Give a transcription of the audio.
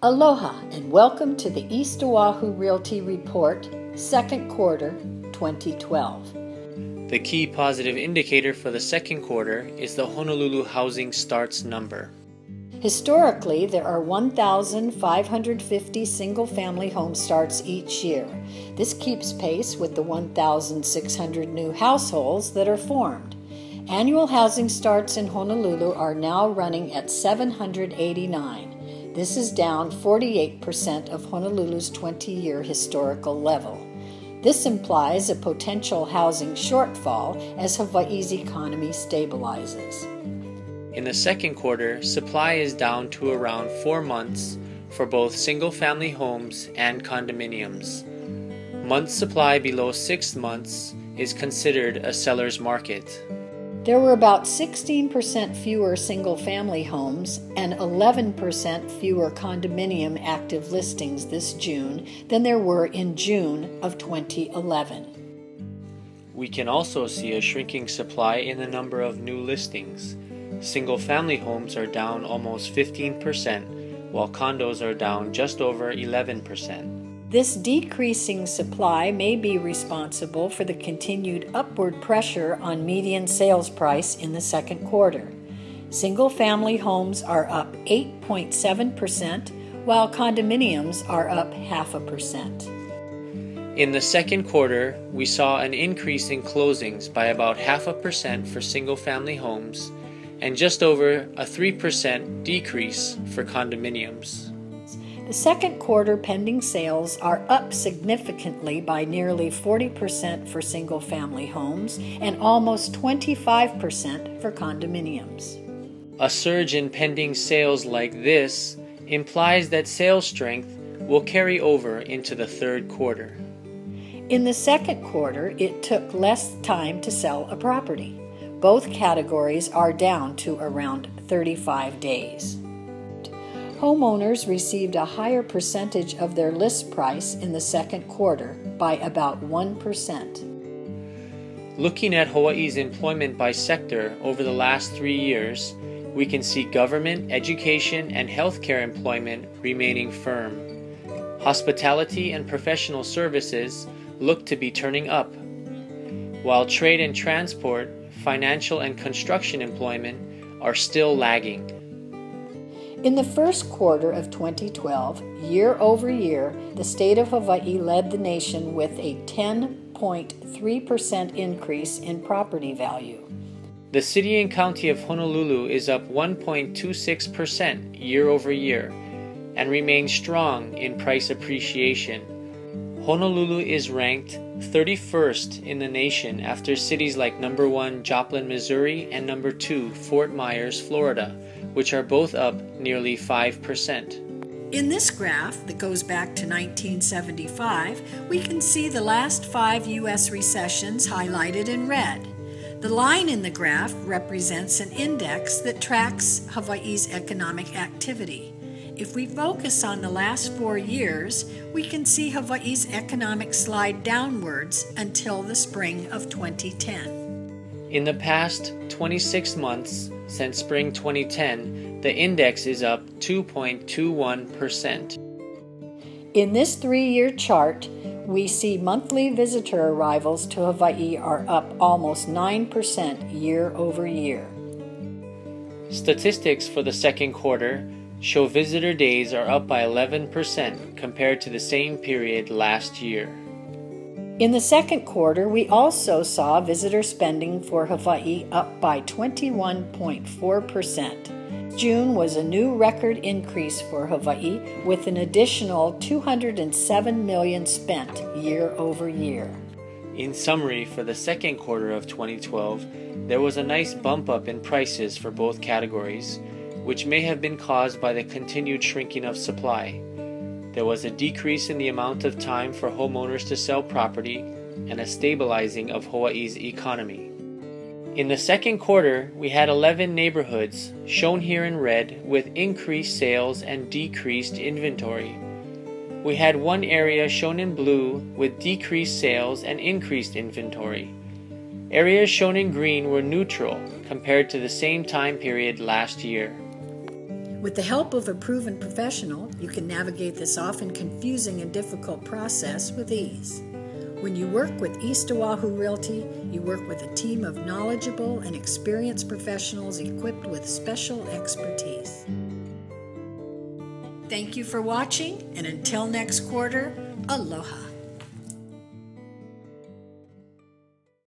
Aloha and welcome to the East Oahu Realty Report, second quarter 2012. The key positive indicator for the second quarter is the Honolulu housing starts number. Historically, there are 1,550 single-family home starts each year. This keeps pace with the 1,600 new households that are formed. Annual housing starts in Honolulu are now running at 789. This is down 48% of Honolulu's 20-year historical level. This implies a potential housing shortfall as Hawaii's economy stabilizes. In the second quarter, supply is down to around 4 months for both single-family homes and condominiums. Month supply below 6 months is considered a seller's market. There were about 16% fewer single-family homes and 11% fewer condominium active listings this June than there were in June of 2011. We can also see a shrinking supply in the number of new listings. Single-family homes are down almost 15%, while condos are down just over 11%. This decreasing supply may be responsible for the continued upward pressure on median sales price in the second quarter. Single-family homes are up 8.7%, while condominiums are up 0.5%. In the second quarter, we saw an increase in closings by about 0.5% for single-family homes and just over a 3% decrease for condominiums. The second quarter pending sales are up significantly by nearly 40% for single-family homes and almost 25% for condominiums. A surge in pending sales like this implies that sales strength will carry over into the third quarter. In the second quarter, it took less time to sell a property. Both categories are down to around 35 days. Homeowners received a higher percentage of their list price in the second quarter by about 1%. Looking at Hawaii's employment by sector over the last 3 years, we can see government, education, and healthcare employment remaining firm. Hospitality and professional services look to be turning up, while trade and transport, financial and construction employment are still lagging. In the first quarter of 2012, year over year, the state of Hawaii led the nation with a 10.3% increase in property value. The city and county of Honolulu is up 1.26% year over year and remains strong in price appreciation. Honolulu is ranked 31st in the nation after cities like number 1 Joplin, Missouri and number 2 Fort Myers, Florida, which are both up nearly 5%. In this graph that goes back to 1975, we can see the last 5 U.S. recessions highlighted in red. The line in the graph represents an index that tracks Hawaii's economic activity. If we focus on the last 4 years, we can see Hawaii's economic slide downwards until the spring of 2010. In the past 26 months, since spring 2010, the index is up 2.21%. In this 3-year chart, we see monthly visitor arrivals to Hawaii are up almost 9% year over year. Statistics for the second quarter show visitor days are up by 11% compared to the same period last year. In the second quarter, we also saw visitor spending for Hawaii up by 21.4%. June was a new record increase for Hawaii with an additional $207 million spent year over year. In summary, for the second quarter of 2012, there was a nice bump up in prices for both categories, which may have been caused by the continued shrinking of supply. There was a decrease in the amount of time for homeowners to sell property and a stabilizing of Hawaii's economy. In the second quarter, we had 11 neighborhoods, shown here in red, with increased sales and decreased inventory. We had one area shown in blue with decreased sales and increased inventory. Areas shown in green were neutral compared to the same time period last year. With the help of a proven professional, you can navigate this often confusing and difficult process with ease. When you work with East Oahu Realty, you work with a team of knowledgeable and experienced professionals equipped with special expertise. Thank you for watching, and until next quarter, aloha.